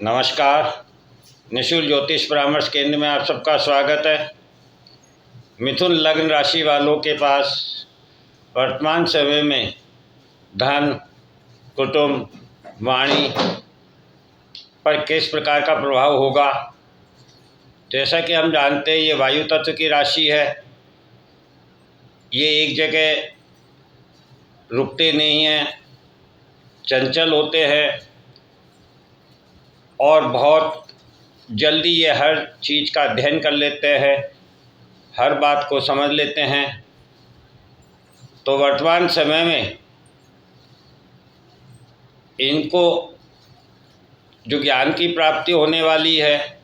नमस्कार। निःशुल्क ज्योतिष परामर्श केंद्र में आप सबका स्वागत है। मिथुन लग्न राशि वालों के पास वर्तमान समय में धन, कुटुंब, वाणी पर किस प्रकार का प्रभाव होगा। जैसा कि हम जानते हैं, ये वायु तत्व की राशि है। ये एक जगह रुकते नहीं हैं, चंचल होते हैं और बहुत जल्दी ये हर चीज़ का अध्ययन कर लेते हैं, हर बात को समझ लेते हैं। तो वर्तमान समय में इनको जो ज्ञान की प्राप्ति होने वाली है,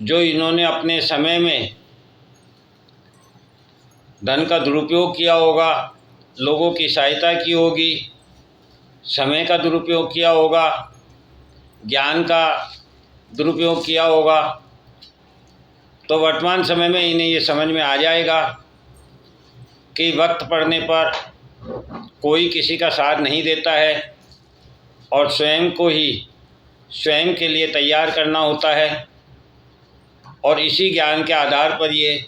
जो इन्होंने अपने समय में धन का दुरुपयोग किया होगा, लोगों की सहायता की होगी, समय का दुरुपयोग किया होगा, ज्ञान का दुरुपयोग किया होगा, तो वर्तमान समय में इन्हें ये समझ में आ जाएगा कि वक्त पड़ने पर कोई किसी का साथ नहीं देता है और स्वयं को ही स्वयं के लिए तैयार करना होता है। और इसी ज्ञान के आधार पर ये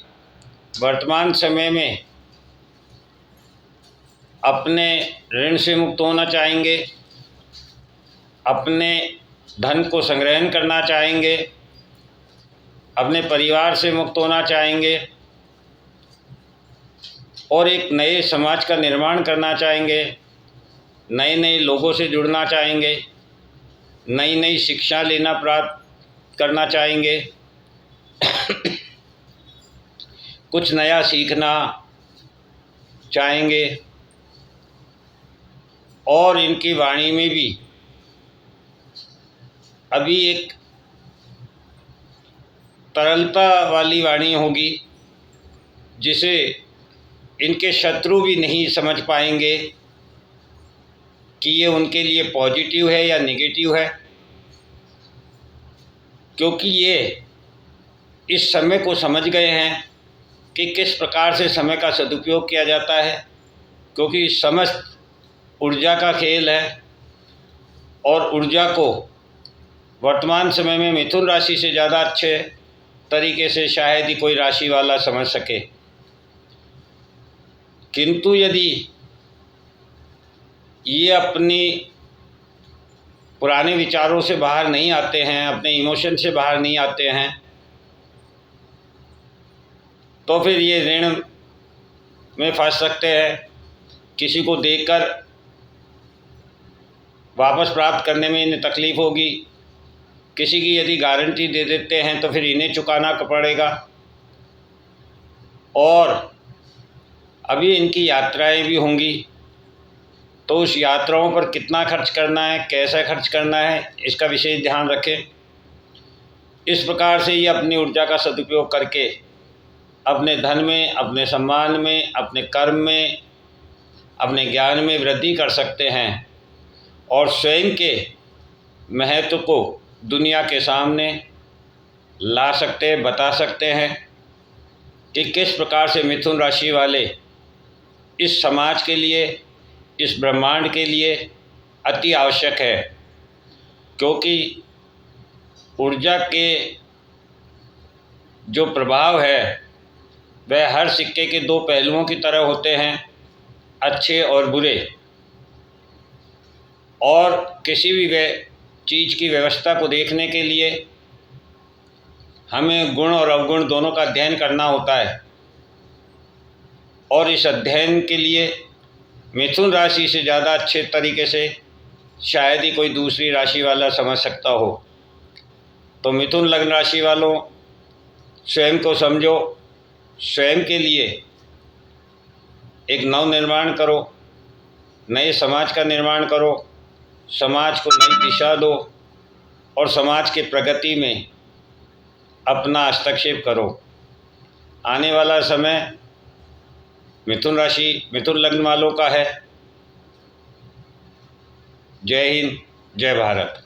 वर्तमान समय में अपने ऋण से मुक्त होना चाहेंगे, अपने धन को संग्रहण करना चाहेंगे, अपने परिवार से मुक्त होना चाहेंगे और एक नए समाज का निर्माण करना चाहेंगे, नए नए लोगों से जुड़ना चाहेंगे, नई नई शिक्षा लेना प्राप्त करना चाहेंगे, कुछ नया सीखना चाहेंगे। और इनकी वाणी में भी अभी एक तरलता वाली वाणी होगी, जिसे इनके शत्रु भी नहीं समझ पाएंगे कि ये उनके लिए पॉजिटिव है या नेगेटिव है, क्योंकि ये इस समय को समझ गए हैं कि किस प्रकार से समय का सदुपयोग किया जाता है। क्योंकि समस्त ऊर्जा का खेल है और ऊर्जा को वर्तमान समय में मिथुन राशि से ज़्यादा अच्छे तरीके से शायद ही कोई राशि वाला समझ सके। किंतु यदि ये अपनी पुराने विचारों से बाहर नहीं आते हैं, अपने इमोशन से बाहर नहीं आते हैं, तो फिर ये ऋण में फंस सकते हैं। किसी को देकर वापस प्राप्त करने में इन्हें तकलीफ़ होगी। किसी की यदि गारंटी दे देते हैं तो फिर इन्हें चुकाना पड़ेगा। और अभी इनकी यात्राएं भी होंगी, तो उस यात्राओं पर कितना खर्च करना है, कैसा खर्च करना है, इसका विशेष ध्यान रखें। इस प्रकार से ये अपनी ऊर्जा का सदुपयोग करके अपने धन में, अपने सम्मान में, अपने कर्म में, अपने ज्ञान में वृद्धि कर सकते हैं और स्वयं के महत्व को दुनिया के सामने ला सकते हैं, बता सकते हैं कि किस प्रकार से मिथुन राशि वाले इस समाज के लिए, इस ब्रह्मांड के लिए अति आवश्यक है। क्योंकि ऊर्जा के जो प्रभाव है वह हर सिक्के के दो पहलुओं की तरह होते हैं, अच्छे और बुरे। और किसी भी चीज़ की व्यवस्था को देखने के लिए हमें गुण और अवगुण दोनों का अध्ययन करना होता है। और इस अध्ययन के लिए मिथुन राशि से ज़्यादा अच्छे तरीके से शायद ही कोई दूसरी राशि वाला समझ सकता हो। तो मिथुन लग्न राशि वालों, स्वयं को समझो, स्वयं के लिए एक नव निर्माण करो, नए समाज का निर्माण करो, समाज को नई दिशा दो और समाज के प्रगति में अपना हस्तक्षेप करो। आने वाला समय मिथुन राशि, मिथुन लग्न वालों का है। जय हिंद, जय भारत।